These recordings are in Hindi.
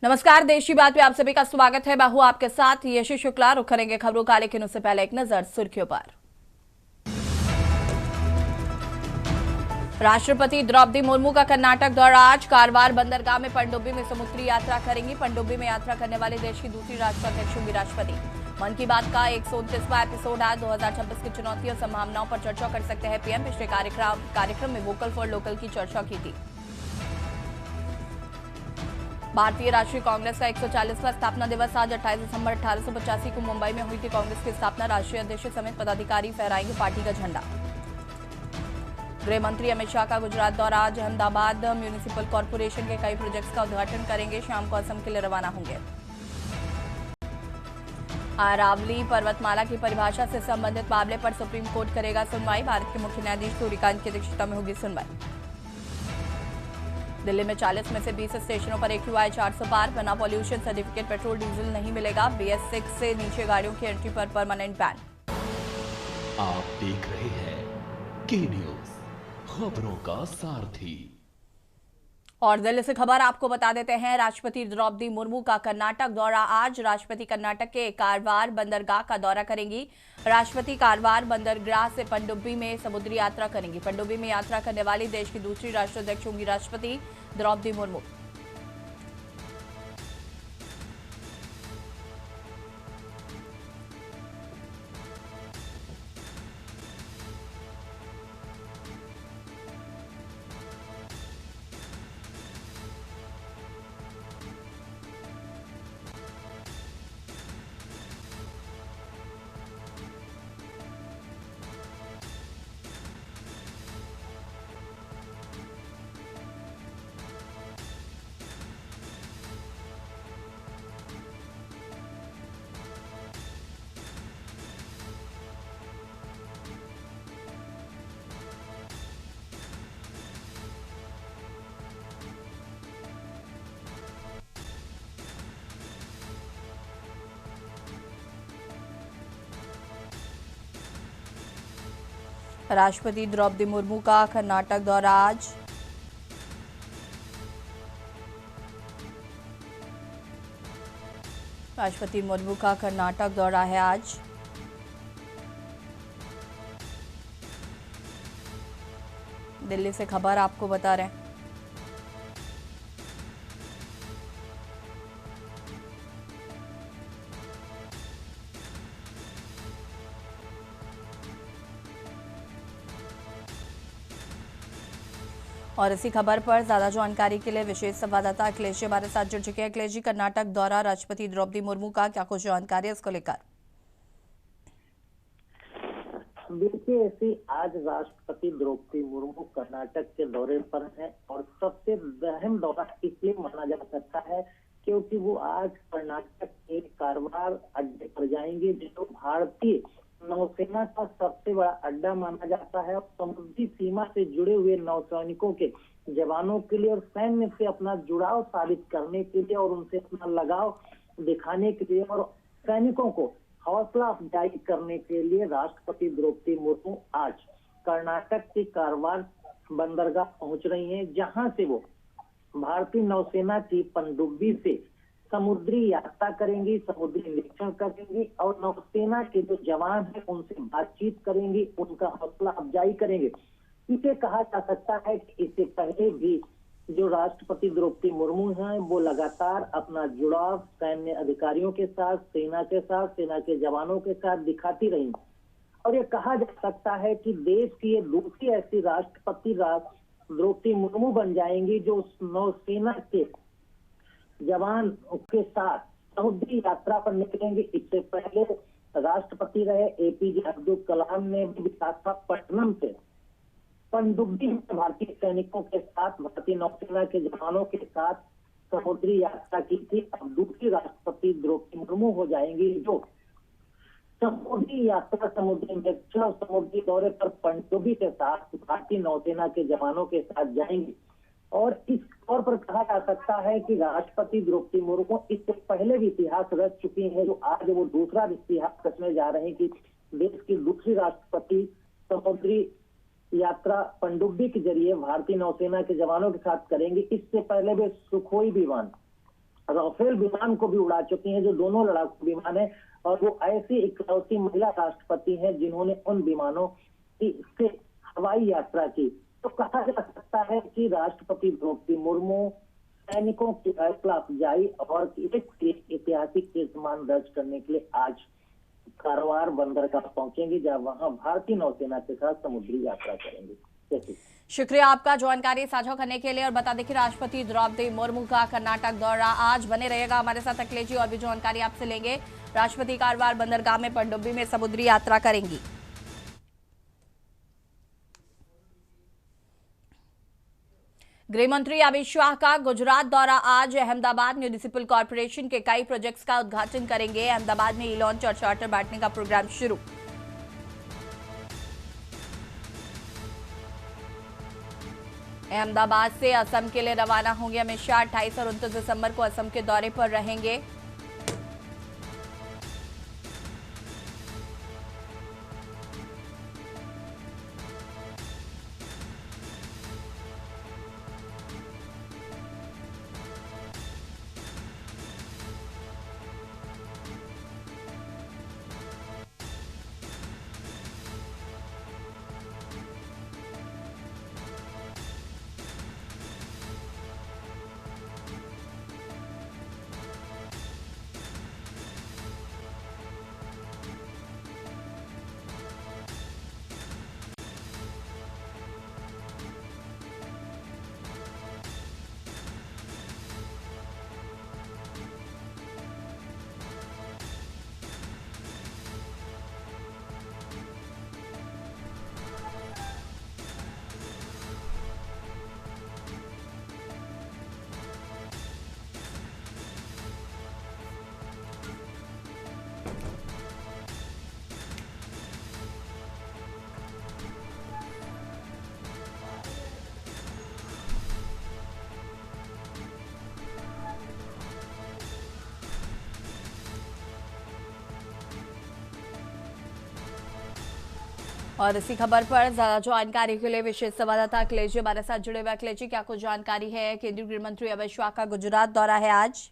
नमस्कार, देश की बात में आप सभी का स्वागत है। मैं हूं आपके साथ यशी शुक्ला। रुक करेंगे खबरों का, लेकिन उससे पहले एक नजर सुर्खियों पर। राष्ट्रपति द्रौपदी मुर्मू का कर्नाटक दौरा आज। कारवार बंदरगाह में पनडुब्बी में समुद्री यात्रा करेंगी। पनडुब्बी में यात्रा करने वाले देश की दूसरी राष्ट्राध्यक्ष होंगी राष्ट्रपति। मन की बात का 129वां एपिसोड आज। 2026 की चुनौतियों और संभावनाओं पर चर्चा कर सकते हैं पीएम। पिछले कार्यक्रम में वोकल फॉर लोकल की चर्चा की थी। भारतीय राष्ट्रीय कांग्रेस का 140वां स्थापना दिवस आज। 28 दिसंबर 1885 को मुंबई में हुई थी कांग्रेस की स्थापना। राष्ट्रीय अध्यक्ष समेत पदाधिकारी फहराएंगे पार्टी का झंडा। गृह मंत्री अमित शाह का गुजरात दौरा आज। अहमदाबाद म्यूनिसिपल कॉर्पोरेशन के कई प्रोजेक्ट्स का उद्घाटन करेंगे। शाम को असम के लिए रवाना होंगे। अरावली पर्वतमाला की परिभाषा से संबंधित मामले पर सुप्रीम कोर्ट करेगा सुनवाई। भारत के मुख्य न्यायाधीश सूर्यकांत की अध्यक्षता में होगी सुनवाई। दिल्ली में 40 में से 20 स्टेशनों पर AQI 400 पार। बना पॉल्यूशन सर्टिफिकेट पेट्रोल डीजल नहीं मिलेगा। BS6 से नीचे गाड़ियों की एंट्री पर परमानेंट बैन। आप देख रहे हैं के न्यूज, खबरों का सारथी। और दिल्ली से खबर आपको बता देते हैं। राष्ट्रपति द्रौपदी मुर्मू का कर्नाटक दौरा आज। राष्ट्रपति कर्नाटक के कारवार बंदरगाह का दौरा करेंगी। राष्ट्रपति कारवार बंदरगाह से पनडुब्बी में समुद्री यात्रा करेंगी। पनडुब्बी में यात्रा करने वाली देश की दूसरी राष्ट्राध्यक्ष होंगी राष्ट्रपति द्रौपदी मुर्मू। राष्ट्रपति द्रौपदी मुर्मू का कर्नाटक दौरा आज। राष्ट्रपति मुर्मू का कर्नाटक दौरा है आज। दिल्ली से खबर आपको बता रहे हैं। और इसी खबर पर ज्यादा जानकारी के लिए विशेष संवाददाता अखिलेश जी हमारे साथ जुड़ चुके हैं। अखिलेश जी, कर्नाटक दौरा राष्ट्रपति द्रौपदी मुर्मू का, क्या कुछ जानकारी है इसको लेकर? देखिए, ऐसी आज राष्ट्रपति द्रौपदी मुर्मू कर्नाटक के दौरे पर हैं और सबसे अहम दौरा इसलिए माना जा सकता है क्योंकि वो आज कर्नाटक के कारवार अड्डे पर जाएंगे, जो भारतीय नौसेना का सबसे बड़ा अड्डा माना जाता है और समुद्री सीमा से जुड़े हुए नौसैनिकों के जवानों के लिए और सैन्य से अपना जुड़ाव साबित करने के लिए और उनसे अपना लगाव दिखाने के लिए और सैनिकों को हौसला अफजाई करने के लिए राष्ट्रपति द्रौपदी मुर्मू आज कर्नाटक के कारवार बंदरगाह पहुंच रही हैं, जहां से वो भारतीय नौसेना की पनडुब्बी से समुद्री यात्रा करेंगी, समुद्री निरीक्षण करेंगी और नौसेना के जो जवान हैं उनसे बातचीत करेंगी, उनका हौसला अफजाई करेंगे। इसे कहा जा सकता है कि इससे पहले भी जो राष्ट्रपति द्रौपदी मुर्मू हैं वो लगातार अपना जुड़ाव सैन्य अधिकारियों के साथ, सेना के साथ, सेना के जवानों के साथ दिखाती रही और ये कहा जा सकता है कि देश की ये दूसरी ऐसी राष्ट्रपति द्रौपदी मुर्मू बन जाएंगी जो नौसेना के जवान के साथ समुद्री यात्रा पर निकलेंगे। इससे पहले राष्ट्रपति रहे APJ अब्दुल कलाम ने भी विशाखापट्टनम से पनडुब्बी में भारतीय सैनिकों के साथ, भारतीय नौसेना के जवानों के साथ समुद्री यात्रा की थी। अब दूसरी राष्ट्रपति द्रौपदी मुर्मू हो जाएंगी जो समुद्री यात्रा, समुद्री निरीक्षण और समुद्री दौरे पर पनडुब्बी के साथ भारतीय नौसेना के जवानों के साथ जाएंगी। और इस तौर पर कहा जा सकता है कि राष्ट्रपति द्रौपदी मुर्मू इससे पहले भी इतिहास रच चुकी है, जो आज वो दूसरा इतिहास रचने जा रहे हैं कि देश की दूसरी राष्ट्रपति समुद्री यात्रा पनडुब्बी के जरिए भारतीय नौसेना के जवानों के साथ करेंगे। इससे पहले वे सुखोई विमान राफेल विमान को भी उड़ा चुकी हैं, जो दोनों लड़ाकू विमान है, और वो ऐसी इकलौती महिला राष्ट्रपति हैं जिन्होंने उन विमानों की से हवाई यात्रा की। तो कहा जा सकता है कि राष्ट्रपति द्रौपदी मुर्मू सैनिकों की हौसला अफजाई और एक ऐतिहासिक कीर्तिमान दर्ज करने के लिए आज कारवार बंदरगाह पहुंचेंगी, जहां वहां भारतीय नौसेना के साथ समुद्री यात्रा करेंगे। जैसे शुक्रिया आपका जानकारी साझा करने के लिए। और बता दें कि राष्ट्रपति द्रौपदी मुर्मू का कर्नाटक दौरा आज बने रहेगा। हमारे साथ अखिलेश जी और भी जानकारी आपसे लेंगे। राष्ट्रपति कारवार बंदरगाह में पनडुब्बी में समुद्री यात्रा करेंगी। गृह मंत्री अमित शाह का गुजरात दौरा आज। अहमदाबाद म्यूनिसिपल कॉर्पोरेशन के कई प्रोजेक्ट्स का उद्घाटन करेंगे। अहमदाबाद में ई लॉन्च और चार्टर बांटने का प्रोग्राम शुरू। अहमदाबाद से असम के लिए रवाना होंगे अमित शाह। 28 और 29 दिसंबर को असम के दौरे पर रहेंगे। और इसी खबर पर ज्यादा जानकारी के लिए विशेष संवाददाता अखिलेश जी हमारे साथ जुड़े हुए। अखिलेश जी, क्या कुछ जानकारी है? केंद्रीय गृह मंत्री अमित शाह का गुजरात दौरा है आज।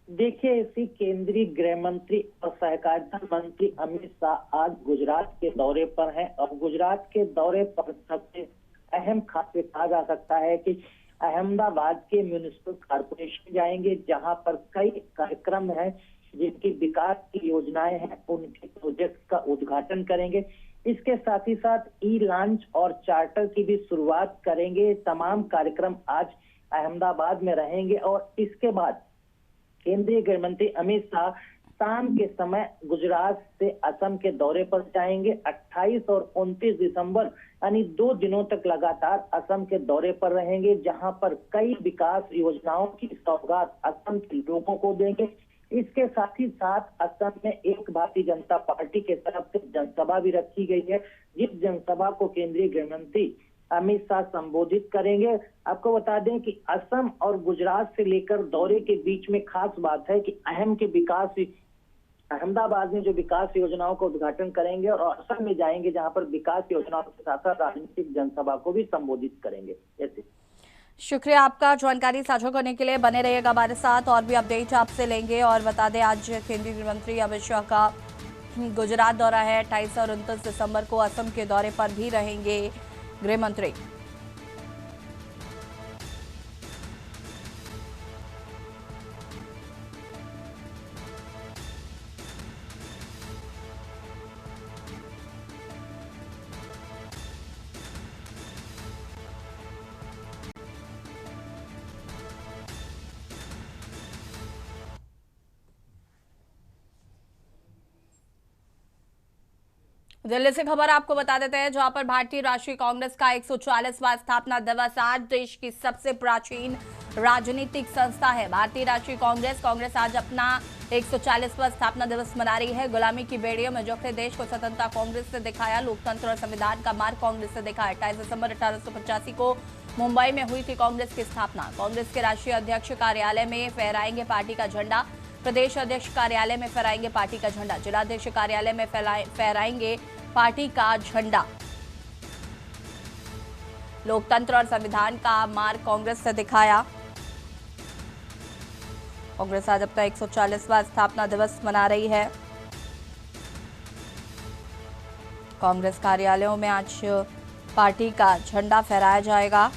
देखिए, इसी केंद्रीय गृह मंत्री और सहकारिता मंत्री अमित शाह आज गुजरात के दौरे पर हैं, और गुजरात के दौरे पर सबसे अहम खास कहा जा सकता है कि अहमदाबाद के म्यूनिसिपल कॉर्पोरेशन जाएंगे, जहां पर कई कार्यक्रम हैं जिनकी विकास की योजनाएं हैं, उनके प्रोजेक्ट का उद्घाटन करेंगे। इसके साथ ही साथ ई लॉन्च और चार्टर की भी शुरुआत करेंगे। तमाम कार्यक्रम आज अहमदाबाद में रहेंगे, और इसके बाद केंद्रीय गृह मंत्री अमित शाह शाम के समय गुजरात से असम के दौरे पर जाएंगे। 28 और 29 दिसंबर यानी 2 दिनों तक लगातार असम के दौरे पर रहेंगे, जहां पर कई विकास योजनाओं की सौगात असम के लोगों को देंगे। इसके साथ ही साथ असम में एक भारतीय जनता पार्टी के तरफ से जनसभा भी रखी गई है, जिस जनसभा को केंद्रीय गृह मंत्री अमित शाह संबोधित करेंगे। आपको बता दें कि असम और गुजरात से लेकर दौरे के बीच में खास बात है कि अहमदाबाद में जो विकास योजनाओं का उद्घाटन करेंगे, और असम में जाएंगे जहां पर विकास योजनाओं के साथ साथ राजनीतिक जनसभा को भी संबोधित करेंगे। ऐसे शुक्रिया आपका जानकारी साझा करने के लिए। बने रहिएगा हमारे साथ, और भी अपडेट आपसे लेंगे। और बता दें, आज केंद्रीय गृह मंत्री अमित शाह का गुजरात दौरा है। 28 और 29 दिसंबर को असम के दौरे पर भी रहेंगे गृह मंत्री। दिल्ली से खबर आपको बता देते हैं, जहां पर भारतीय राष्ट्रीय कांग्रेस का 140वां स्थापना दिवस आज देश की सबसे प्राचीन राजनीतिक संस्था है। भारतीय राष्ट्रीय कांग्रेस आज अपना 140वां स्थापना दिवस मना रही है। गुलामी की बेड़ियों में जकड़े देश को स्वतंत्रता कांग्रेस ने दिखाया, लोकतंत्र और संविधान का मार्ग कांग्रेस ने दिखाया। 28 दिसंबर 1885 को मुंबई में हुई थी कांग्रेस की स्थापना। कांग्रेस के राष्ट्रीय अध्यक्ष कार्यालय में फहराएंगे पार्टी का झंडा। प्रदेश अध्यक्ष कार्यालय में फहराएंगे पार्टी का झंडा। जिलाध्यक्ष कार्यालय में फहराएंगे पार्टी का झंडा। लोकतंत्र और संविधान का मार्ग कांग्रेस ने दिखाया। कांग्रेस आज अपना 140वां स्थापना दिवस मना रही है। कांग्रेस कार्यालयों में आज पार्टी का झंडा फहराया जाएगा।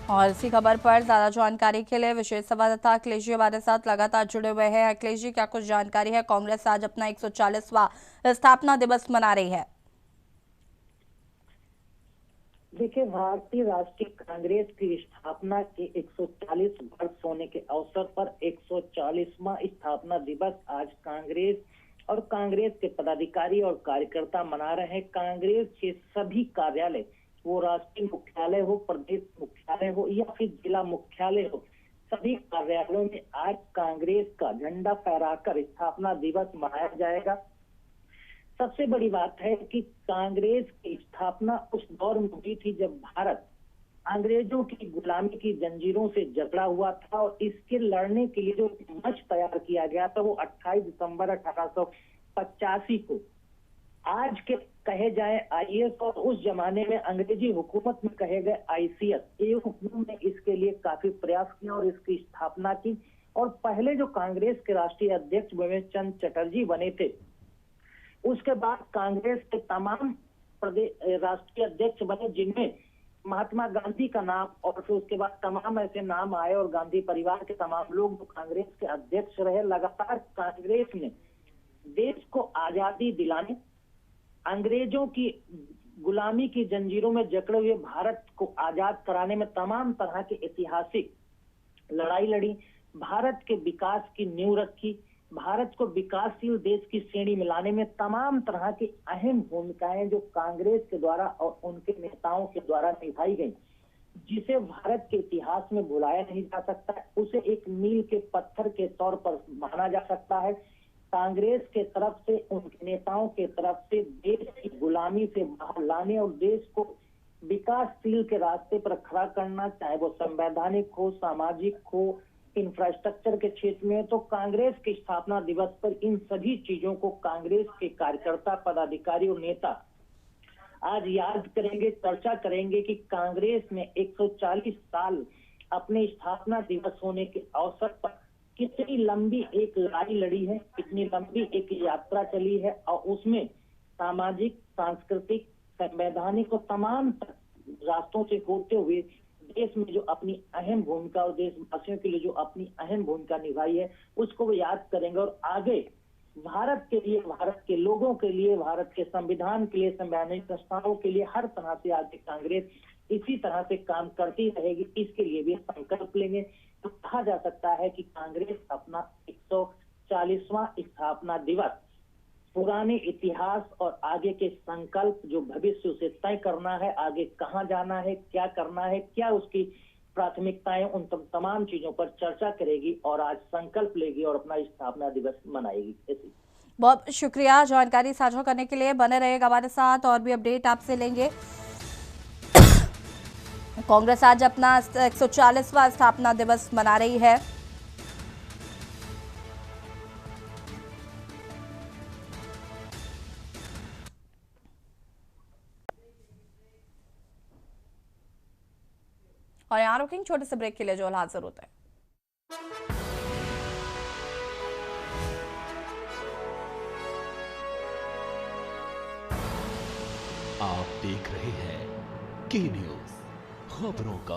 और इसी खबर पर ज्यादा जानकारी के लिए विशेष संवाददाता अखिलेश जी हमारे साथ लगातार जुड़े हुए हैं। अखिलेश जी, क्या कुछ जानकारी है? कांग्रेस आज अपना 140वां स्थापना दिवस मना रही है। देखिए, भारतीय राष्ट्रीय कांग्रेस की स्थापना के 140 वर्ष होने के अवसर पर 140वां स्थापना दिवस आज कांग्रेस और कांग्रेस के पदाधिकारी और कार्यकर्ता मना रहे हैं। कांग्रेस के सभी कार्यालय, वो राष्ट्रीय मुख्यालय हो, प्रदेश मुख्यालय हो या फिर जिला मुख्यालय हो, सभी कार्यालयों में आज कांग्रेस का झंडा फहराकर स्थापना दिवस मनाया जाएगा। सबसे बड़ी बात है कि कांग्रेस की स्थापना उस दौर में हुई थी जब भारत अंग्रेजों की गुलामी की जंजीरों से जकड़ा हुआ था और इसके लड़ने के लिए जो मंच तैयार किया गया था वो 28 दिसंबर 1885 को आज के कहे जाए आईएएस और उस जमाने में अंग्रेजी हुकूमत में कहे गए आईसीएस, ये हुकूमत ने इसके लिए काफी प्रयास किया और इसकी स्थापना की। और पहले जो कांग्रेस के राष्ट्रीय अध्यक्ष भीमचंद चंद्र चटर्जी बने थे, उसके बाद कांग्रेस के तमाम प्रदेश राष्ट्रीय अध्यक्ष बने, जिनमें महात्मा गांधी का नाम और फिर उसके बाद तमाम ऐसे नाम आए और गांधी परिवार के तमाम लोग जो कांग्रेस के अध्यक्ष रहे। लगातार कांग्रेस ने देश को आजादी दिलाने, अंग्रेजों की गुलामी की जंजीरों में जकड़े हुए भारत को आजाद कराने में तमाम तरह की ऐतिहासिक लड़ाई लड़ी, भारत के विकास की नींव रखी, भारत को विकासशील देश की श्रेणी में लाने में तमाम तरह की अहम भूमिकाएं जो कांग्रेस के द्वारा और उनके नेताओं के द्वारा निभाई गई, जिसे भारत के इतिहास में भुलाया नहीं जा सकता, उसे एक मील के पत्थर के तौर पर माना जा सकता है। कांग्रेस के तरफ से, उनके नेताओं के तरफ से देश की गुलामी से बाहर लाने और देश को विकासशील के रास्ते पर खड़ा करना, चाहे वो संवैधानिक हो, सामाजिक हो, इंफ्रास्ट्रक्चर के क्षेत्र में, तो कांग्रेस के स्थापना दिवस पर इन सभी चीजों को कांग्रेस के कार्यकर्ता, पदाधिकारी और नेता आज याद करेंगे, चर्चा करेंगे कि कांग्रेस ने 140 साल अपने स्थापना दिवस होने के अवसर पर कितनी लंबी एक लड़ाई लड़ी है, कितनी लंबी एक यात्रा चली है और उसमें सामाजिक, सांस्कृतिक, संवैधानिक और तमाम रास्तों से होते हुए देश में जो अपनी अहम भूमिका और देशवासियों के लिए जो अपनी अहम भूमिका निभाई है, उसको वो याद करेंगे और आगे भारत के लिए, भारत के लोगों के लिए, भारत के संविधान के लिए, संवैधानिक संस्थाओं के लिए हर तरह से आगे कांग्रेस इसी तरह से काम करती रहेगी। इसके लिए भी संकल्प लेंगे। तो कहा जा सकता है कि कांग्रेस अपना 140वां स्थापना दिवस पुराने इतिहास और आगे के संकल्प जो भविष्य उसे तय करना है, आगे कहाँ जाना है, क्या करना है, क्या उसकी प्राथमिकताएं, उन तमाम चीजों पर चर्चा करेगी और आज संकल्प लेगी और अपना स्थापना दिवस मनाएगी। ऐसी बहुत शुक्रिया जानकारी साझा करने के लिए। बने रहेगा हमारे साथ, और भी अपडेट आपसे लेंगे। कांग्रेस आज अपना 140वां स्थापना दिवस मना रही है। और यहाँ रुकेंगे छोटे से ब्रेक के लिए, जो हाजिर होता है। आप देख रहे हैं के न्यूज, खबरों का।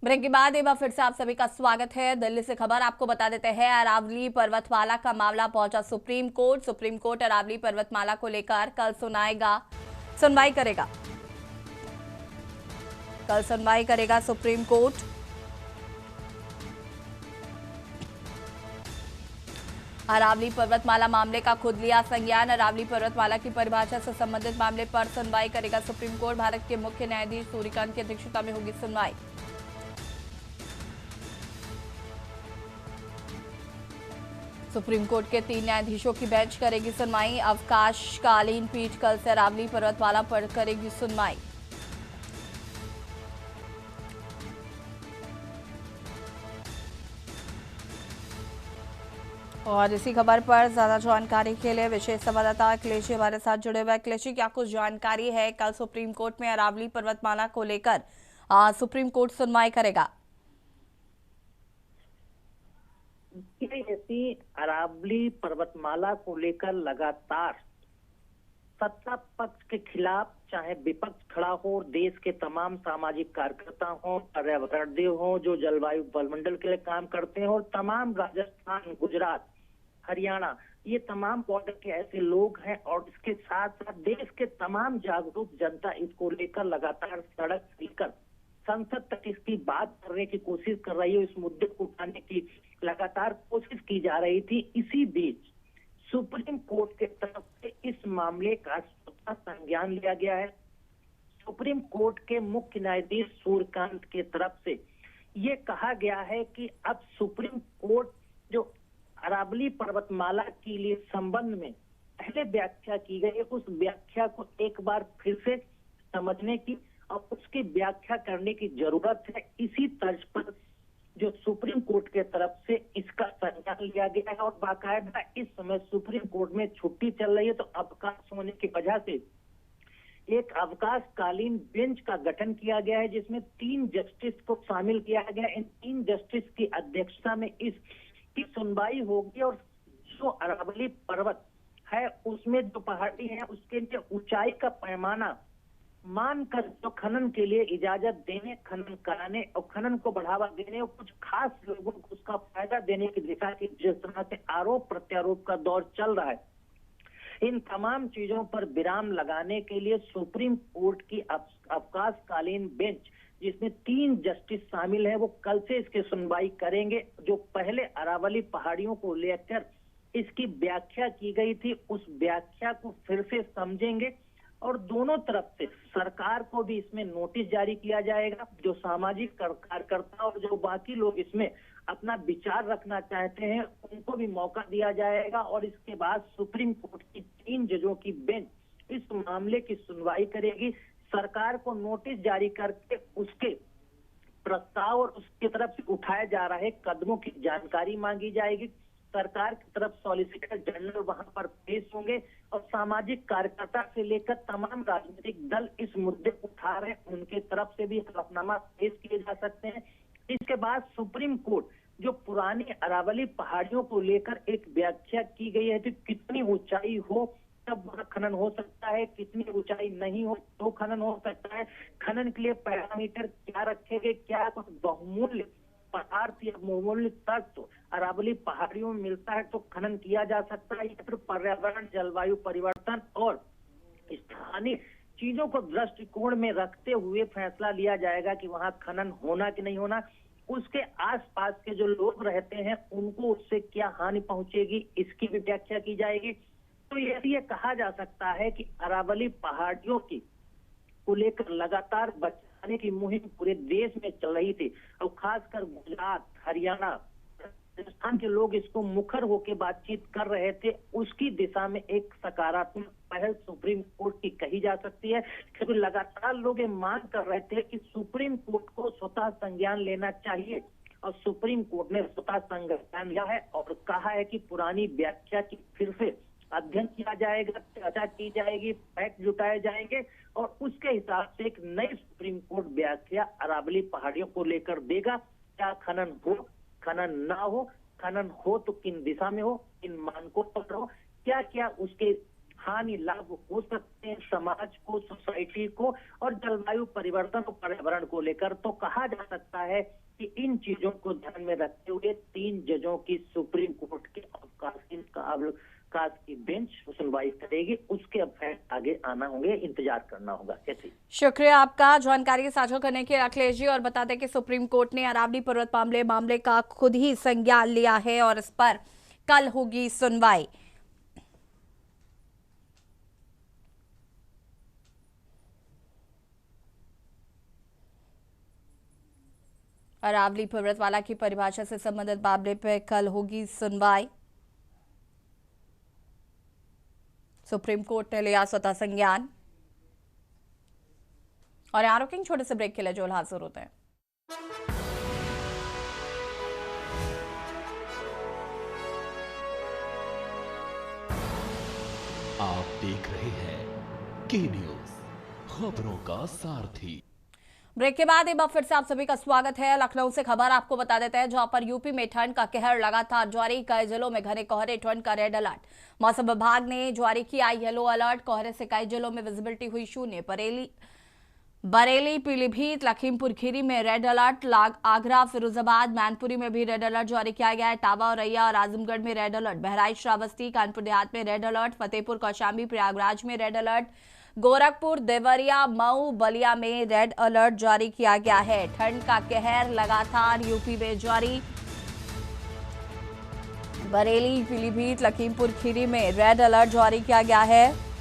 ब्रेक के बाद एक बार फिर से आप सभी का स्वागत है। दिल्ली से खबर आपको बता देते हैं। अरावली पर्वतमाला का मामला पहुंचा supreme court. Supreme court Aravalli पर्वतमाला को लेकर कल सुनवाई करेगा। कल सुनवाई करेगा सुप्रीम कोर्ट। अरावली पर्वतमाला मामले का खुद लिया संज्ञान। अरावली पर्वतमाला की परिभाषा से संबंधित मामले पर सुनवाई करेगा सुप्रीम कोर्ट। भारत के मुख्य न्यायाधीश सूर्यकांत की अध्यक्षता में होगी सुनवाई। सुप्रीम कोर्ट के 3 न्यायाधीशों की बेंच करेगी सुनवाई। अवकाशकालीन पीठ कल से अरावली पर्वतमाला पर करेगी सुनवाई। और इसी खबर पर ज्यादा जानकारी के लिए विशेष संवाददाता अखिलेश हमारे साथ जुड़े हुए। अखिलेश, क्या कुछ जानकारी है? कल सुप्रीम कोर्ट में अरावली पर्वतमाला को लेकर सुप्रीम कोर्ट सुनवाई करेगा। ऐसी अरावली पर्वतमाला को लेकर लगातार सत्ता पक्ष के खिलाफ चाहे विपक्ष खड़ा हो, देश के तमाम सामाजिक कार्यकर्ता हो, पर्यावरणविद हो, जो जलवायु वायुमंडल के लिए काम करते हैं, और तमाम राजस्थान, गुजरात, हरियाणा, ये तमाम बॉर्डर के ऐसे लोग हैं, और इसके साथ साथ देश के तमाम जागरूक जनता इसको लेकर लगातार सड़क लेकर संसद तक इसकी बात करने की कोशिश कर रही है। इस मुद्दे को उठाने की लगातार कोशिश की जा रही थी। इसी बीच सुप्रीम कोर्ट के तरफ से इस मामले का स्वतः संज्ञान लिया गया है। सुप्रीम कोर्ट के मुख्य न्यायाधीश सूर्यकांत के तरफ से ये कहा गया है कि अब सुप्रीम कोर्ट जो अरावली पर्वतमाला के लिए संबंध में पहले व्याख्या की गई है, उस व्याख्या को एक बार फिर से समझने की और उसकी व्याख्या करने की जरूरत है। इसी तर्ज पर जो सुप्रीम कोर्ट के तरफ से इसका संज्ञान लिया गया है, और बाकायदा इस समय सुप्रीम कोर्ट में छुट्टी चल रही है, तो अवकाश होने की वजह से एक अवकाशकालीन बेंच का गठन किया गया है, जिसमें 3 जस्टिस को शामिल किया गया। इन 3 जस्टिस की अध्यक्षता में इसकी सुनवाई होगी, और जो अरावली पर्वत है उसमें जो पहाड़ी है उसके लिए ऊंचाई का पैमाना मानकर जो खनन के लिए इजाजत देने, खनन कराने और खनन को बढ़ावा देने और कुछ खास लोगों को उसका फायदा देने की दिशा की जिस तरह से आरोप प्रत्यारोप का दौर चल रहा है, इन तमाम चीजों पर विराम लगाने के लिए सुप्रीम कोर्ट की अवकाशकालीन बेंच, जिसमें 3 जस्टिस शामिल है, वो कल से इसकी सुनवाई करेंगे। जो पहले अरावली पहाड़ियों को लेकर इसकी व्याख्या की गई थी, उस व्याख्या को फिर से समझेंगे, और दोनों तरफ से सरकार को भी इसमें नोटिस जारी किया जाएगा। जो सामाजिक कार्यकर्ता और जो बाकी लोग इसमें अपना विचार रखना चाहते हैं, उनको भी मौका दिया जाएगा, और इसके बाद सुप्रीम कोर्ट की 3 जजों की बेंच इस मामले की सुनवाई करेगी। सरकार को नोटिस जारी करके उसके प्रस्ताव और उसकी तरफ से उठाए जा रहे कदमों की जानकारी मांगी जाएगी। सरकार की तरफ सॉलिसिटर जनरल वहां पर पेश होंगे, और सामाजिक कार्यकर्ता से लेकर तमाम राजनीतिक दल इस मुद्दे को उठा रहे हैं, उनके तरफ से भी हलफनामा पेश किए जा सकते हैं। इसके बाद सुप्रीम कोर्ट जो पुरानी अरावली पहाड़ियों को लेकर एक व्याख्या की गई है कि कितनी ऊंचाई हो तब वहां खनन हो सकता है, कितनी ऊंचाई नहीं हो तो खनन हो सकता है, खनन के लिए पैरामीटर क्या रखे गए, क्या कुछ बहुमूल्य पदार्थ या बहुमूल्य तत्व अरावली पहाड़ियों में मिलता है तो खनन किया जा सकता है, या फिर पर्यावरण, जलवायु परिवर्तन और स्थानीय चीजों को दृष्टिकोण में रखते हुए फैसला लिया जाएगा कि वहां खनन होना कि नहीं होना। उसके आसपास के जो लोग रहते हैं उनको उससे क्या हानि पहुंचेगी, इसकी भी व्याख्या की जाएगी। तो ये कहा जा सकता है कि अरावली पहाड़ियों की को लेकर लगातार बचाने की मुहिम पूरे देश में चल रही थी, और खासकर गुजरात, हरियाणा, राजस्थान के लोग इसको मुखर होकर बातचीत कर रहे थे। उसकी दिशा में एक सकारात्मक पहल सुप्रीम कोर्ट की कही जा सकती है, क्योंकि लगातार लोग ये मांग कर रहे थे कि सुप्रीम कोर्ट को स्वतः संज्ञान लेना चाहिए, और सुप्रीम कोर्ट ने स्वतः संज्ञान लिया है और कहा है कि पुरानी व्याख्या की फिर से अध्ययन किया जाएगा, चर्चा की जाएगी, फैक्ट जुटाए जाएंगे, और उसके हिसाब से एक नई सुप्रीम कोर्ट व्याख्या अरावली पहाड़ियों को लेकर देगा। क्या खनन हो, खनन ना हो, खनन हो तो किन दिशा में हो, किन मानकों पर हो, क्या क्या उसके हानि लाभ हो सकते हैं समाज को, सोसाइटी को, और जलवायु परिवर्तन और पर्यावरण को लेकर। तो कहा जा सकता है कि इन चीजों को ध्यान में रखते हुए 3 जजों की सुप्रीम कोर्ट के अवकाश की बेंच सुनवाई करेगी। उसके अब फैसले आगे आना होंगे, इंतजार करना होगा। कैसे? शुक्रिया आपका जानकारी साझा करने के लिए अखिलेश जी। और बता दें कि सुप्रीम कोर्ट ने अरावली पर्वत मामले का खुद ही संज्ञान लिया है, और इस पर कल होगी सुनवाई। अरावली पर्वतवाला की परिभाषा से संबंधित मामले पर कल होगी सुनवाई। सुप्रीम कोर्ट ने लिया स्वतः संज्ञान। और यहाँ रुकेंगे छोटे से ब्रेक के लिए, जो हाजिर होते हैं। आप देख रहे हैं के न्यूज, खबरों का सारथी। ब्रेक के बाद एक बार फिर से आप सभी का स्वागत है। लखनऊ से खबर आपको बता देते हैं, जहां पर यूपी में ठंड का कहर लगातार जारी। कई जिलों में घने कोहरे, ठंड का रेड अलर्ट। मौसम विभाग ने जारी किया येलो अलर्ट। कोहरे से कई जिलों में विजिबिलिटी हुई शून्य। बरेली, पीलीभीत, लखीमपुर खीरी में रेड अलर्ट। आगरा, फिरोजाबाद, मैनपुरी में भी रेड अलर्ट जारी किया गया है। टावा, औरैया और आजमगढ़ में रेड अलर्ट। बहराइच, श्रावस्ती, कानपुर देहात में रेड अलर्ट। फतेहपुर, कौशाम्बी, प्रयागराज में रेड अलर्ट। गोरखपुर, देवरिया, मऊ, बलिया में रेड अलर्ट जारी किया गया है। ठंड का कहर लगातार यूपी में जारी। बरेली, पीलीभीत, लखीमपुर खीरी में रेड अलर्ट जारी किया गया है।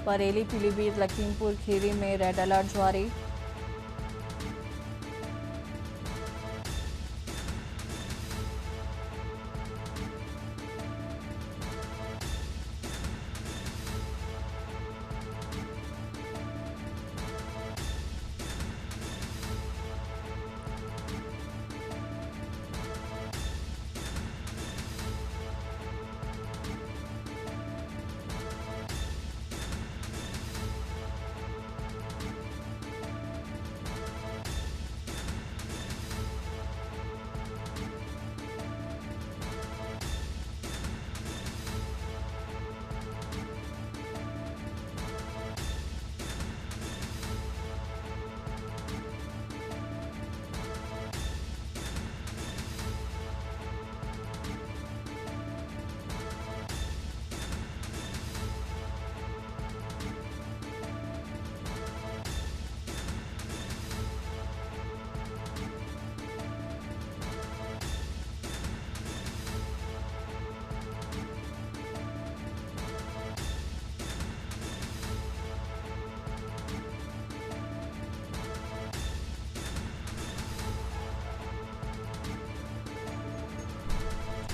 बरेली, पीलीभीत, लखीमपुर खीरी में रेड अलर्ट जारी।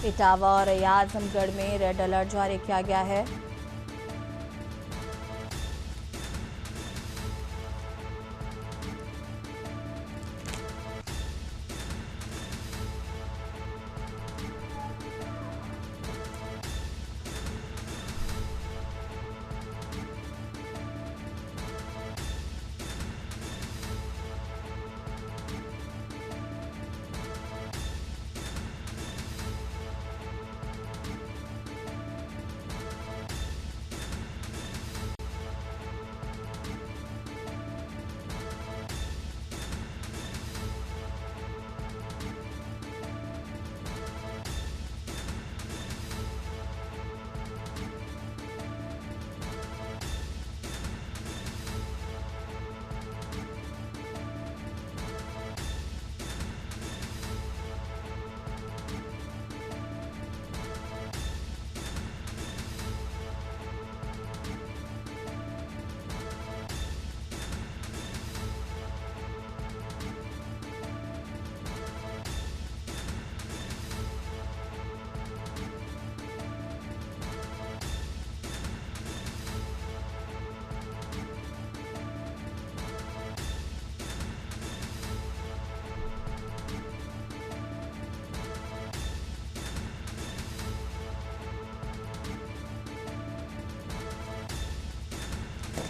इटावा और आजमगढ़ में रेड अलर्ट जारी किया गया है।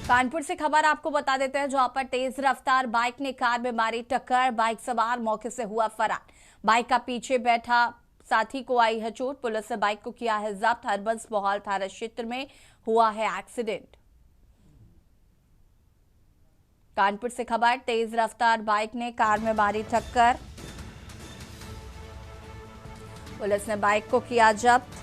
कानपुर से खबर आपको बता देते हैं, जहां पर तेज रफ्तार बाइक ने कार में मारी टक्कर, बाइक सवार मौके से हुआ फरार। बाइक का पीछे बैठा साथी को आई है चोट। पुलिस ने बाइक को किया है जब्त। हरबंस बोहाल थाना क्षेत्र में हुआ है एक्सीडेंट। कानपुर से खबर, तेज रफ्तार बाइक ने कार में मारी टक्कर, पुलिस ने बाइक को किया जब्त।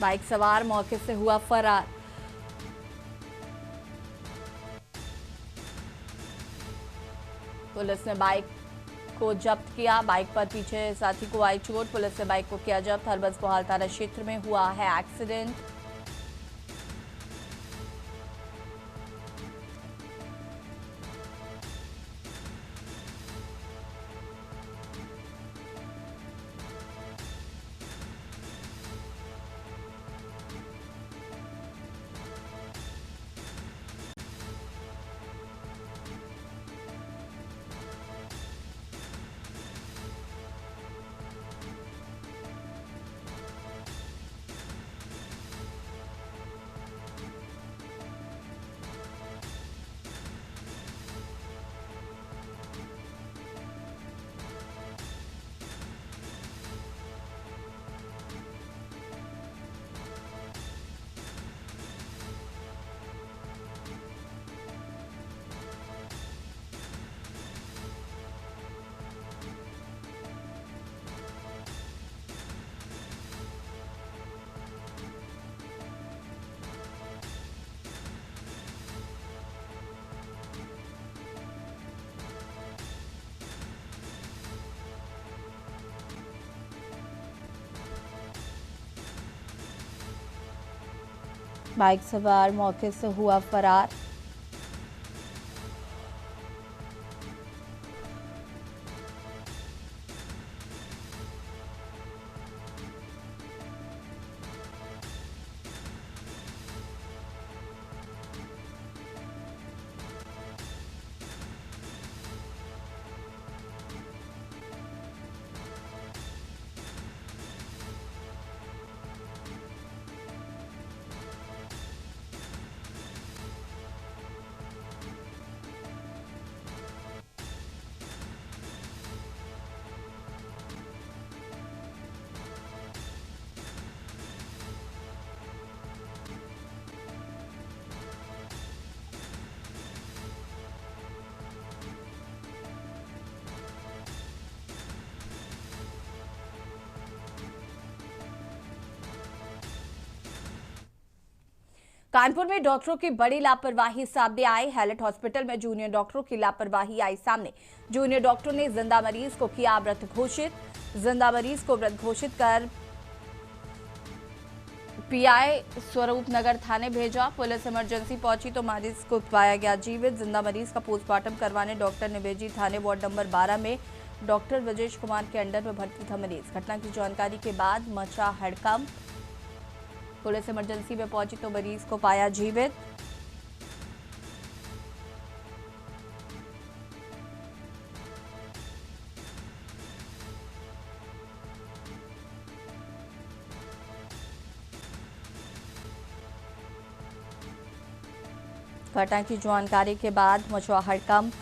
बाइक सवार मौके से हुआ फरार। पुलिस ने बाइक को जब्त किया। बाइक पर पीछे साथी को आई चोट। पुलिस ने बाइक को किया जब्त। हरबंस बोहाल थाना क्षेत्र में हुआ है एक्सीडेंट। बाइक सवार मौके से हुआ फरार। कानपुर में डॉक्टरों की बड़ी लापरवाही सामने आई। हैलेट हॉस्पिटल में जूनियर डॉक्टरों की लापरवाही आई सामने। जूनियर डॉक्टरों ने जिंदा मरीज को किया मृत घोषित। जिंदा मरीज को मृत घोषित कर पीआई स्वरूप नगर थाने भेजा। पुलिस इमरजेंसी पहुंची तो मरीज को पाया गया जीवित। जिंदा मरीज का पोस्टमार्टम करवाने डॉक्टर ने भेजी थाने। वार्ड नंबर 12 में डॉक्टर ब्रजेश कुमार के अंडर में भर्ती था मरीज। घटना की जानकारी के बाद मचा हड़कंप। पुलिस इमरजेंसी में पहुंची तो मरीज को पाया जीवित। घटना की जानकारी के बाद मचा हड़कंप।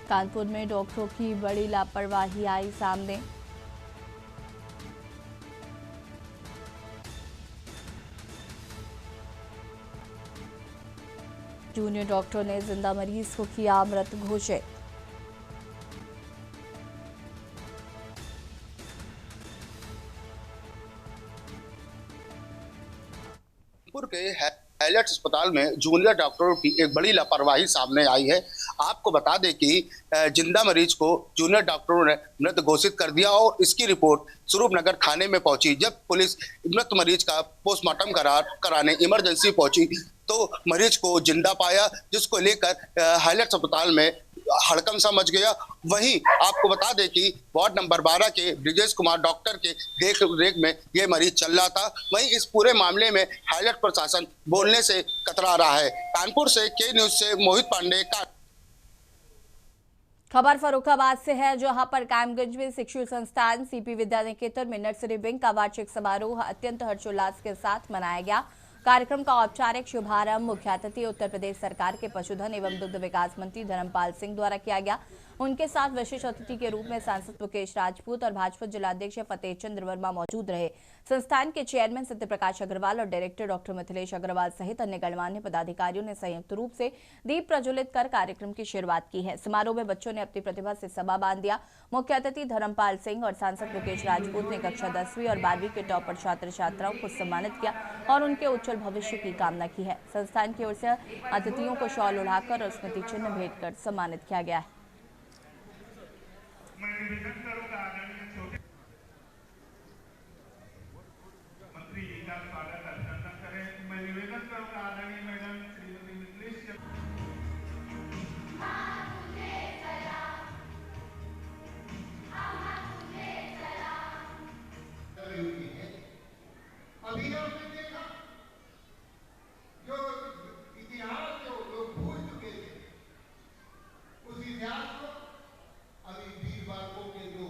कानपुर में डॉक्टरों की बड़ी लापरवाही आई सामने। जूनियर डॉक्टर ने जिंदा मरीज को किया मृत घोषित। कानपुर के हाईलाइट अस्पताल में जूनियर डॉक्टरों की एक बड़ी लापरवाही सामने आई है। आपको बता दें कि जिंदा मरीज को जूनियर डॉक्टरों ने मृत घोषित कर दिया और इसकी रिपोर्ट स्वरूप नगर थाने में पहुंची। जब पुलिस मृत मरीज का पोस्टमार्टम कराने इमरजेंसी पहुंची तो मरीज को जिंदा पाया, जिसको लेकर हाईलाइट अस्पताल में हड़कंप सा मच गया। वहीं आपको बता दें कि वार्ड नंबर 12 के ब्रजेश कुमार डॉक्टर के देख रेख में ये मरीज चल रहा था। वहीं इस पूरे मामले में हाईलाइट प्रशासन बोलने से कतरा रहा है। कानपुर से के न्यूज से मोहित पांडे का खबर फर्रुखाबाद से है, जहां पर कायमगंज में शिक्षण संस्थान सीपी विद्या निकेतन में नर्सरी विंग का वार्षिक समारोह अत्यंत हर्षोल्लास के साथ मनाया गया। कार्यक्रम का औपचारिक शुभारंभ मुख्य अतिथि उत्तर प्रदेश सरकार के पशुधन एवं दुग्ध विकास मंत्री धर्मपाल सिंह द्वारा किया गया। उनके साथ विशेष अतिथि के रूप में सांसद मुकेश राजपूत और भाजपा जिलाध्यक्ष फतेह चंद्र वर्मा मौजूद रहे। संस्थान के चेयरमैन सत्यप्रकाश अग्रवाल और डायरेक्टर डॉक्टर मिथिलेश अग्रवाल सहित अन्य गणमान्य पदाधिकारियों ने संयुक्त रूप से दीप प्रज्वलित कर कार्यक्रम की शुरुआत की है। समारोह में बच्चों ने अपनी प्रतिभा से समा बांध दिया। मुख्य अतिथि धर्मपाल सिंह और सांसद मुकेश राजपूत ने कक्षा 10वीं और 12वीं के टॉपर छात्र छात्राओं को सम्मानित किया और उनके उज्जवल भविष्य की कामना की है। संस्थान की ओर से अतिथियों को शॉल उड़ाकर और स्मृति चिन्ह भेंट कर सम्मानित किया गया है। मैं निवेदन करूंगा आदरणीय छोटे मंत्री जी का स्वागत अभिनंदन करें। मैं निवेदन करूंगा आदरणीय मैडम श्रीमती मिथिलेश अभी आपने देखा जो इतिहास जो लोग भूल चुके थे, उस इतिहास को अभी 20 बालकों के जो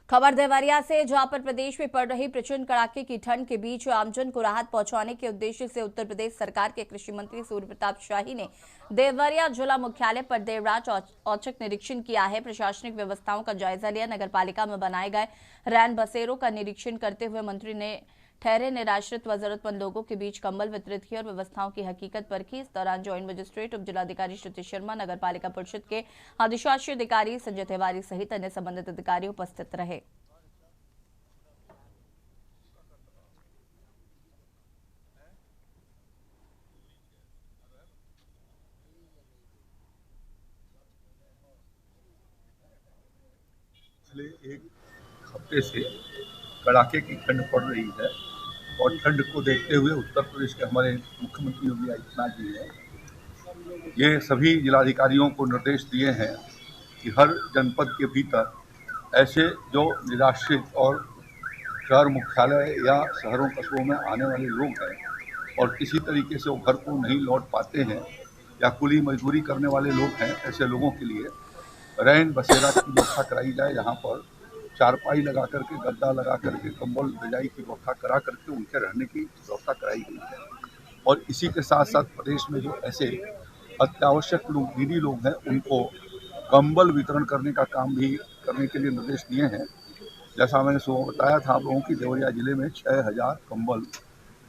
खबर देवरिया से, जहां पर प्रदेश में पड़ रही प्रचंड कड़ाके की ठंड के बीच आमजन को राहत पहुंचाने के उद्देश्य से उत्तर प्रदेश सरकार के कृषि मंत्री सूर्य प्रताप शाही ने देवरिया जिला मुख्यालय पर देर रात औचक निरीक्षण किया है। प्रशासनिक व्यवस्थाओं का जायजा लिया। नगर पालिका में बनाए गए रैन बसेरों का निरीक्षण करते हुए मंत्री ने ठहरे निराश्रित व जरूरतमंद लोगों के बीच कंबल वितरित किए और व्यवस्थाओं की हकीकत परखी। इस दौरान ज्वाइंट मजिस्ट्रेट उप जिलाधिकारी श्रुति शर्मा, नगर पालिका परिषद के अधिशासी अधिकारी संजय तिवारी सहित अन्य संबंधित अधिकारी उपस्थित रहे। पिछले एक हफ्ते से कड़ाके की ठंड पड़ रही है और ठंड को देखते हुए उत्तर प्रदेश के हमारे मुख्यमंत्री योगी आदित्यनाथ जी ने ये सभी जिलाधिकारियों को निर्देश दिए हैं कि हर जनपद के भीतर ऐसे जो निराश्रित और शहर मुख्यालय या शहरों कस्बों में आने वाले लोग हैं और किसी तरीके से वो घर को नहीं लौट पाते हैं या कुली मजदूरी करने वाले लोग हैं, ऐसे लोगों के लिए रैन बसेरा की व्यवस्था कराई जाए, जहाँ पर चारपाई लगा करके, गद्दा लगा करके, कंबल रजाई की व्यवस्था करा करके उनके रहने की व्यवस्था कराई गई है। और इसी के साथ साथ प्रदेश में जो ऐसे अत्यावश्यक लोग, दीदी लोग हैं, उनको कंबल वितरण करने का काम भी करने के लिए निर्देश दिए हैं। जैसा मैंने सुबह बताया था आप लोगों की, देवरिया जिले में 6000 कंबल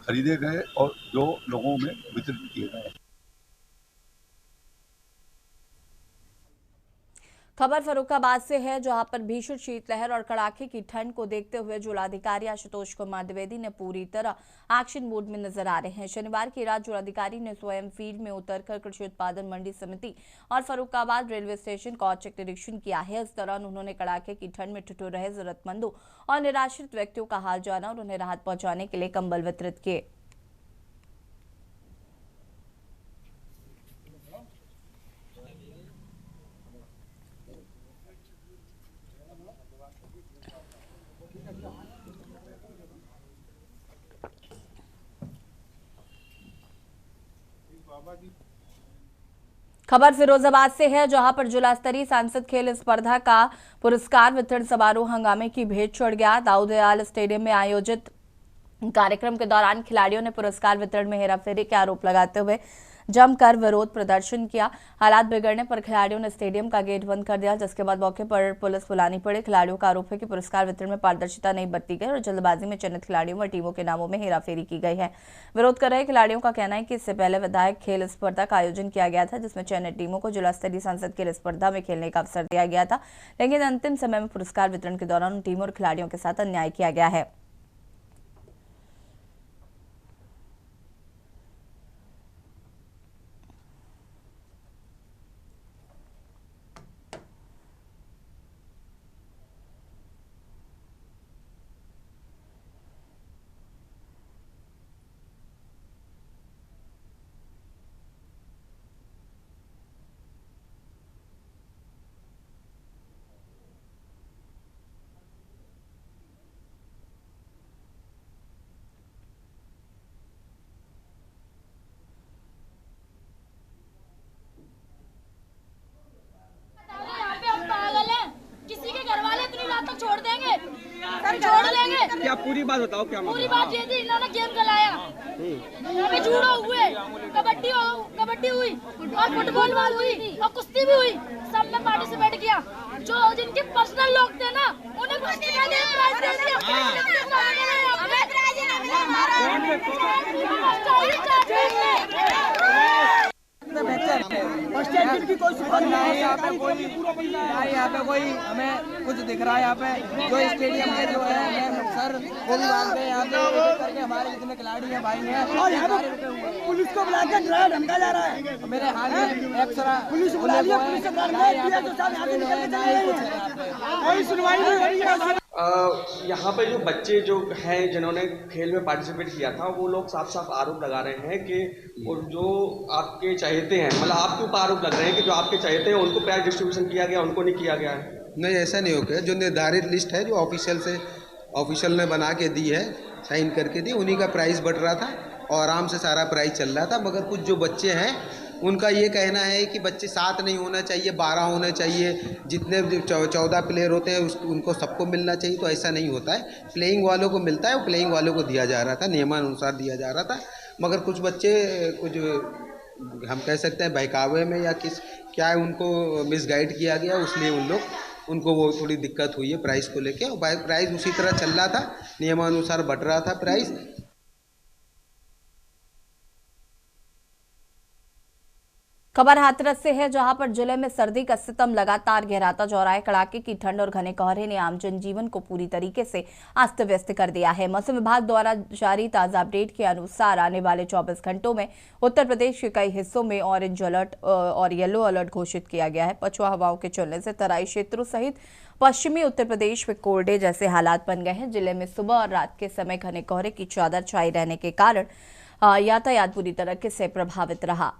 खरीदे गए और जो लोगों में वितरित किए गए। खबर फर्रुखाबाद से है, जहां पर भीषण शीतलहर और कड़ाके की ठंड को देखते हुए जिलाधिकारी आशुतोष कुमार द्विवेदी ने पूरी तरह एक्शन मोड में नजर आ रहे हैं। शनिवार की रात जिलाधिकारी ने स्वयं फील्ड में उतरकर कृषि उत्पादन मंडी समिति और फर्रुखाबाद रेलवे स्टेशन का औचक निरीक्षण किया है। इस दौरान उन्होंने कड़ाके की ठंड में ठिठुर रहे जरूरतमंदों और निराश्रित व्यक्तियों का हाल जाना और उन्हें राहत पहुंचाने के लिए कंबल वितरित किए। खबर फिरोजाबाद से है, जहां पर जिला स्तरीय सांसद खेल स्पर्धा का पुरस्कार वितरण समारोह हंगामे की भेंट चढ़ गया। दाऊदयाल स्टेडियम में आयोजित कार्यक्रम के दौरान खिलाड़ियों ने पुरस्कार वितरण में हेराफेरी के आरोप लगाते हुए जमकर विरोध प्रदर्शन किया। हालात बिगड़ने पर खिलाड़ियों ने स्टेडियम का गेट बंद कर दिया, जिसके बाद मौके पर पुलिस बुलानी पड़ी। खिलाड़ियों का आरोप है कि पुरस्कार वितरण में पारदर्शिता नहीं बरती गई और जल्दबाजी में चयनित खिलाड़ियों व टीमों के नामों में हेराफेरी की गई है। विरोध कर रहे खिलाड़ियों का कहना है कि इससे पहले विधायक खेल स्पर्धा का आयोजन किया गया था, जिसमें चयनित टीमों को जिला स्तरीय सांसद खेल स्पर्धा में खेलने का अवसर दिया गया था, लेकिन अंतिम समय में पुरस्कार वितरण के दौरान उन टीमों और खिलाड़ियों के साथ अन्याय किया गया है। छोड़ देंगे। क्या पूरी बात बताओ, क्या पूरी बात ये थी, इन्होंने गेम खिलाया, यहाँ पे जूडो हुए, कबड्डी हुई और फुटबॉल हुई और कुश्ती भी हुई, सब में पार्टिसिपेट किया। जो जिनके पर्सनल लोग थे ना, उन्हें प्राइज दे यहाँ पे कोई हमें कुछ दिख रहा है। यहाँ पे जो स्टेडियम के जो है सर वो भी मांगते हैं, यहाँ पे करके हमारे जितने खिलाड़ी हैं भाई हैं, और यहाँ पे पुलिस को बुला के ड्राइव ढंगा जा रहा है। मेरे हाथ में एक्स्ट्रा पुलिस बुला लिया, पुलिस से कोई सुनवाई नहीं हो रही है। यहाँ पे जो बच्चे जो हैं जिन्होंने खेल में पार्टिसिपेट किया था, वो लोग साफ साफ आरोप लगा रहे हैं कि जो आपके चहेते हैं, मतलब आपके ऊपर आरोप लग रहे हैं कि जो आपके चहेते हैं उनको प्राइज डिस्ट्रीब्यूशन किया गया, उनको नहीं किया गया है। नहीं, ऐसा नहीं हो गया। जो निर्धारित लिस्ट है, जो ऑफिशियल ने बना के दी है, साइन करके दी, उन्हीं का प्राइस बढ़ रहा था और आराम से सारा प्राइस चल रहा था। मगर कुछ जो बच्चे हैं उनका ये कहना है कि बच्चे 7 नहीं होना चाहिए, 12 होना चाहिए, जितने 14 प्लेयर होते हैं उनको सबको मिलना चाहिए। तो ऐसा नहीं होता है, प्लेइंग वालों को मिलता है, वो प्लेइंग वालों को दिया जा रहा था, नियमानुसार दिया जा रहा था। मगर कुछ बच्चे कुछ हम कह सकते हैं बहकावे में या क्या उनको मिसगाइड किया गया, इसलिए उनको वो थोड़ी दिक्कत हुई है प्राइस को लेके। और प्राइस उसी तरह चल रहा था, नियमानुसार बढ़ रहा था प्राइस। खबर हाथरस से है, जहां पर जिले में सर्दी का सितम लगातार गहराता जा रहा है। कड़ाके की ठंड और घने कोहरे ने आम जनजीवन को पूरी तरीके से अस्त व्यस्त कर दिया है। मौसम विभाग द्वारा जारी ताजा अपडेट के अनुसार आने वाले 24 घंटों में उत्तर प्रदेश के कई हिस्सों में ऑरेंज अलर्ट और येलो अलर्ट घोषित किया गया है। पछुआ हवाओं के चलने से तराई क्षेत्रों सहित पश्चिमी उत्तर प्रदेश में कोल्ड डे जैसे हालात बन गए हैं। जिले में सुबह और रात के समय घने कोहरे की चादर छाई रहने के कारण यातायात पूरी तरह से प्रभावित रहा।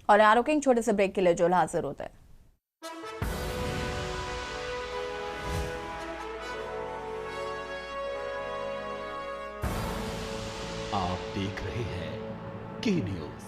और यहाँ रुकेंगे छोटे से ब्रेक के लिए, जो हाजिर होता है। आप देख रहे हैं के न्यूज,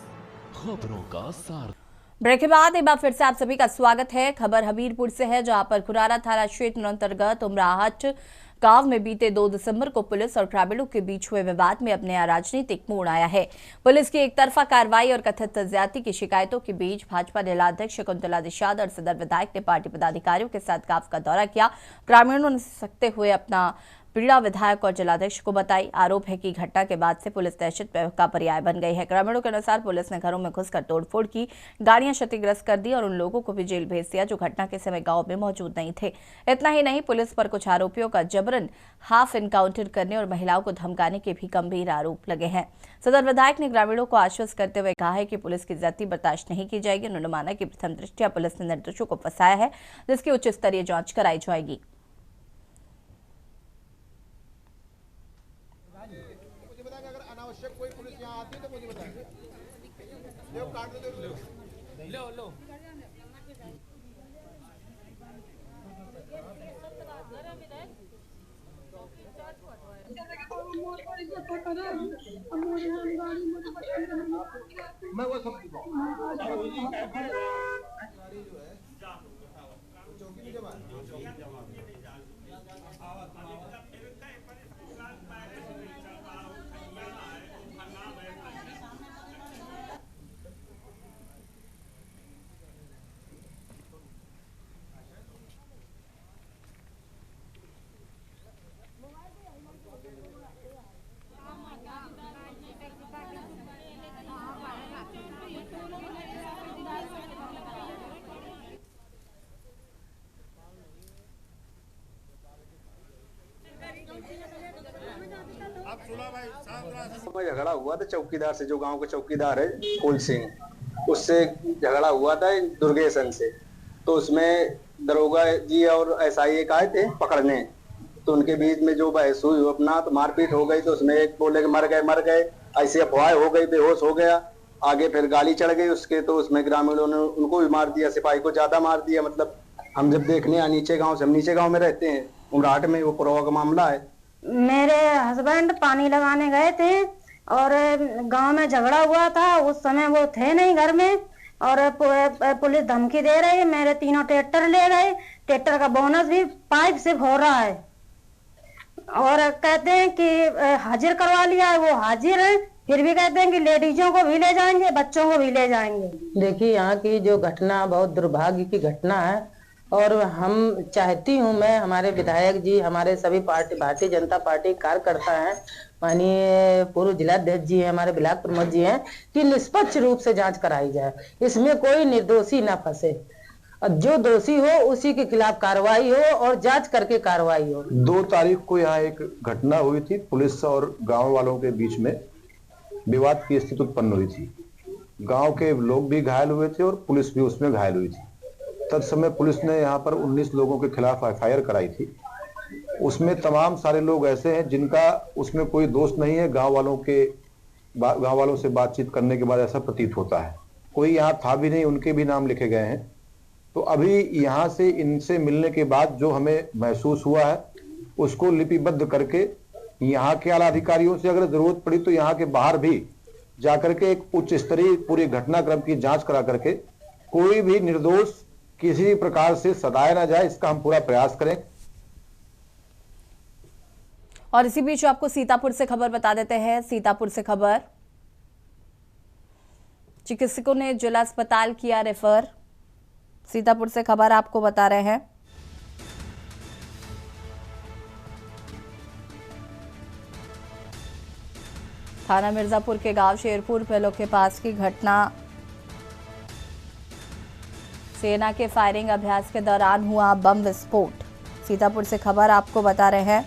खबरों का सार। ब्रेक के बाद एक बार फिर से आप सभी का स्वागत है। खबर हमीरपुर से है, जहां पर खुरारा थाना क्षेत्र अंतर्गत उमराहट गांव में बीते 2 दिसंबर को पुलिस और ग्रामीणों के बीच हुए विवाद में अपने राजनीतिक मोड़ आया है। पुलिस की एक तरफा कार्रवाई और कथित ज्यादती की शिकायतों के बीच भाजपा जिलाध्यक्ष शकुंतला निषाद और सदर विधायक ने पार्टी पदाधिकारियों के साथ गांव का दौरा किया। ग्रामीणों ने सकते हुए अपना पीड़ा विधायक और जिलाध्यक्ष को बताई। आरोप है कि घटना के बाद से पुलिस दहशत का पर्याय बन गई है। ग्रामीणों के अनुसार पुलिस ने घरों में घुसकर तोड़फोड़ की, गाड़ियां क्षतिग्रस्त कर दी और उन लोगों को भी जेल भेज दिया जो घटना के समय गांव में मौजूद नहीं थे। इतना ही नहीं, पुलिस पर कुछ आरोपियों का जबरन हाफ इनकाउंटर करने और महिलाओं को धमकाने के भी गंभीर आरोप लगे हैं। सदर विधायक ने ग्रामीणों को आश्वस्त करते हुए कहा है कि पुलिस की ज्यादती बर्दाश्त नहीं की जाएगी। उन्होंने माना कि प्रथम दृष्टया पुलिस ने निर्दोषों को फंसाया है, जिसकी उच्च स्तरीय जांच कराई जाएगी। कोई पुलिस यहाँ आती है तो मुझे बताइए। लो काट दो, लो लो। मैं वो सब चौकी में जमा झगड़ा हुआ था चौकीदार से, जो गांव का चौकीदार है कुल सिंह, उससे झगड़ा हुआ था दुर्गेशन से। तो उसमें दरोगा जी और एसआई एक आए थे पकड़ने, तो उनके बीच में जो बहस हुई अपना तो मारपीट हो गई। तो उसमें एक बोले कि मर गए, ऐसी अफवाह हो गई, बेहोश हो गया। आगे फिर गाली चढ़ गई उसके, तो उसमें ग्रामीणों ने उनको भी मार दिया, सिपाही को ज्यादा मार दिया। मतलब हम जब देखने नीचे गाँव से, हम नीचे गाँव में रहते हैं, उमराहट में, वो पुरवा का मामला है। मेरे हस्बैंड पानी लगाने गए थे और गांव में झगड़ा हुआ था। उस समय वो थे नहीं घर में और पुलिस धमकी दे रही है। मेरे 3 ट्रैक्टर ले गए, ट्रैक्टर का बोनस भी पाइप से हो रहा है और कहते हैं कि हाजिर करवा लिया है। वो हाजिर है, फिर भी कहते हैं कि लेडीजों को भी ले जाएंगे, बच्चों को भी ले जाएंगे। देखिए, यहाँ की जो घटना बहुत दुर्भाग्य की घटना है और हम चाहती हूँ, मैं, हमारे विधायक जी, हमारे सभी पार्टी, भारतीय जनता पार्टी कार्यकर्ता हैं, माननीय पूर्व जिलाध्यक्ष जी हैं, हमारे ब्लॉक प्रमुख जी हैं, कि निष्पक्ष रूप से जांच कराई जाए, इसमें कोई निर्दोषी ना फंसे और जो दोषी हो उसी के खिलाफ कार्रवाई हो और जांच करके कार्रवाई हो। 2 तारीख को यहाँ एक घटना हुई थी, पुलिस और गांव वालों के बीच में विवाद की स्थिति उत्पन्न हुई थी। गांव के लोग भी घायल हुए थे और पुलिस भी उसमें घायल हुई थी। तत्समय पुलिस ने यहाँ पर 19 लोगों के खिलाफ FIR कराई थी। उसमें तमाम सारे लोग ऐसे हैं जिनका उसमें कोई दोष नहीं है, गांव वालों के गांव वालों से बातचीत करने के बाद ऐसा प्रतीत होता है। कोई यहाँ था भी नहीं, उनके भी नाम लिखे गए हैं। तो अभी यहाँ से इनसे मिलने के बाद जो हमें महसूस हुआ है उसको लिपिबद्ध करके यहाँ के आला अधिकारियों से अगर जरूरत पड़ी तो यहाँ के बाहर भी जाकर के एक उच्च स्तरीय पूरी घटनाक्रम की जांच करा करके कोई भी निर्दोष किसी भी प्रकार से सताया ना जाए, इसका हम पूरा प्रयास करें। और इसी बीच आपको सीतापुर से खबर बता देते हैं। सीतापुर से खबर, चिकित्सकों ने जिला अस्पताल किया रेफर। सीतापुर से खबर आपको बता रहे हैं। थाना मिर्जापुर के गांव शेरपुर पेलो के पास की घटना, सेना के फायरिंग अभ्यास के दौरान हुआ बम विस्फोट। सीतापुर से खबर आपको बता रहे हैं।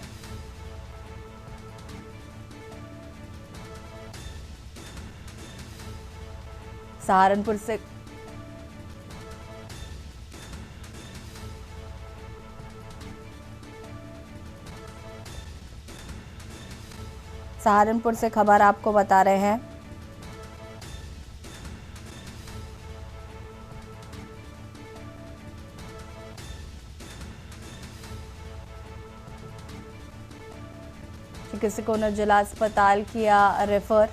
सहारनपुर से खबर आपको बता रहे हैं। चिकित्सकों ने जिला अस्पताल किया रेफर।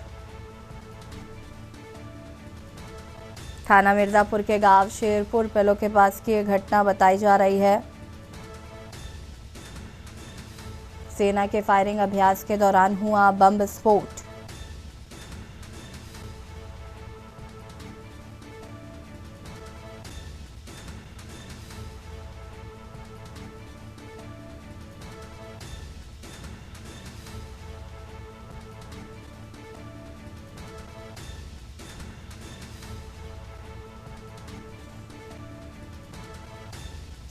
थाना मिर्जापुर के गांव शेरपुर पेलो के पास की यह घटना बताई जा रही है। सेना के फायरिंग अभ्यास के दौरान हुआ बम विस्फोट।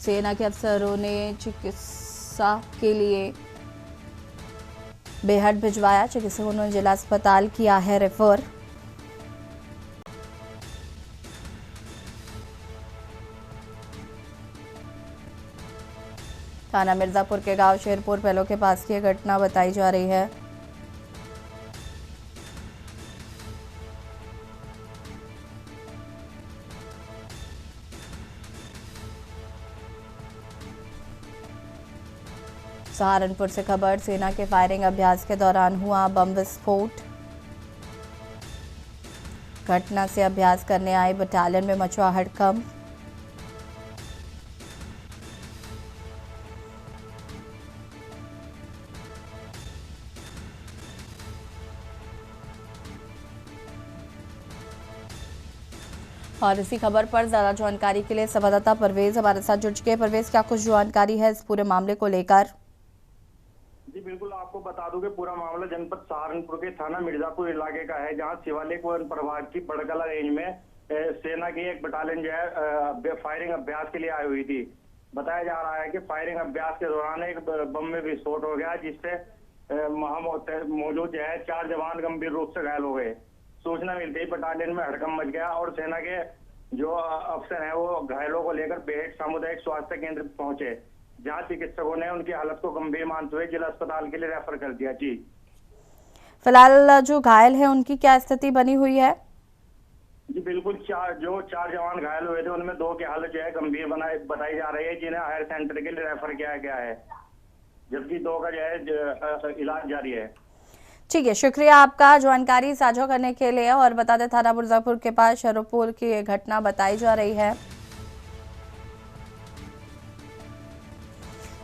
सेना के अफसरों ने चिकित्सा के लिए बेहद भिजवाया। चिकित्सकों ने जिला अस्पताल किया है रेफर। थाना मिर्जापुर के गांव शेरपुर पेलो के पास की घटना बताई जा रही है। सहारनपुर से खबर, सेना के फायरिंग अभ्यास के दौरान हुआ बम विस्फोट। घटना से अभ्यास करने आए बटालियन में मचा हड़कंप। और इसी खबर पर ज्यादा जानकारी के लिए संवाददाता परवेज हमारे साथ जुड़ चुके हैं। परवेज, क्या कुछ जानकारी है इस पूरे मामले को लेकर? जी बिल्कुल, आपको बता दूं कि पूरा मामला जनपद सहारनपुर के थाना मिर्जापुर इलाके का है, जहां शिवालिक वन प्रभाग की बड़गला रेंज में सेना की एक बटालियन जो है फायरिंग अभ्यास के लिए आई हुई थी। बताया जा रहा है कि फायरिंग अभ्यास के दौरान एक बम में विस्फोट हो गया, जिससे मौजूद जो है 4 जवान गंभीर रूप से घायल हो गए। सूचना मिलते ही बटालियन में हड़कंप मच गया और सेना के जो अफसर हैं वो घायलों को लेकर बेहट सामुदायिक स्वास्थ्य केंद्र पहुंचे, जहां चिकित्सकों ने उनकी हालत को गंभीर मानते हुए जिला अस्पताल के लिए रेफर कर दिया। जी फिलहाल जो घायल है उनकी क्या स्थिति बनी हुई है? जी बिल्कुल, 4 जवान घायल हुए थे, उनमें 2 की हालत जो है गंभीर बताई जा रही है, जिन्हें हायर सेंटर के लिए रेफर किया गया है, जबकि 2 का जो है इलाज जारी है। ठीक है, शुक्रिया आपका जानकारी साझा करने के लिए। और बता दें, थाना मिर्जापुर के पास शेरपुर की ये घटना बताई जा रही है।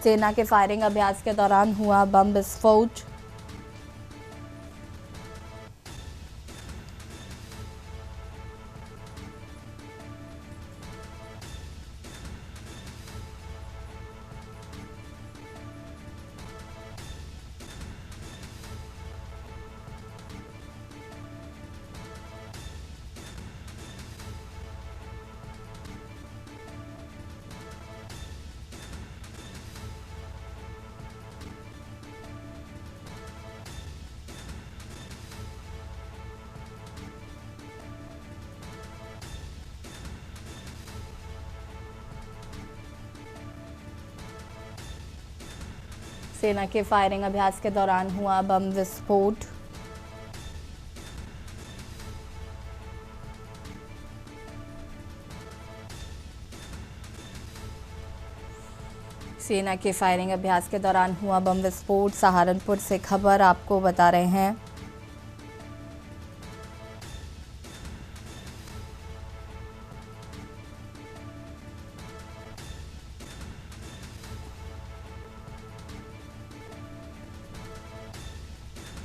सेना के फायरिंग अभ्यास के दौरान हुआ बम विस्फोट। सेना के फायरिंग अभ्यास के दौरान हुआ बम विस्फोट। सेना के फायरिंग अभ्यास के दौरान हुआ बम विस्फोट। सहारनपुर से खबर आपको बता रहे हैं।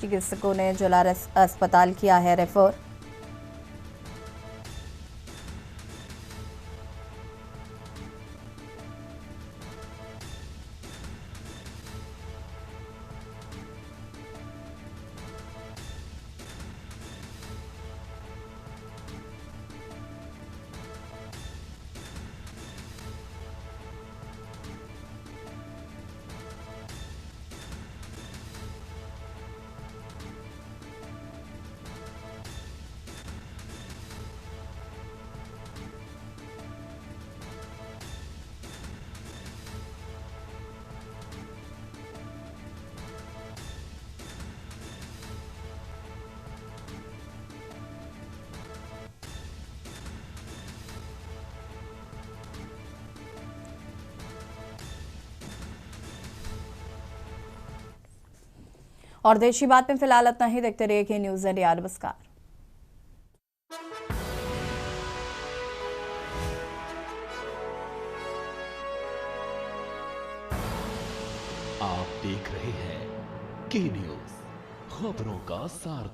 चिकित्सकों ने जिला अस्पताल किया है रेफर। और देशी बात में फिलहाल इतना ही। देखते रहिए के न्यूज़ इंडिया। नमस्कार। आप देख रहे हैं के न्यूज़, खबरों का सारथी।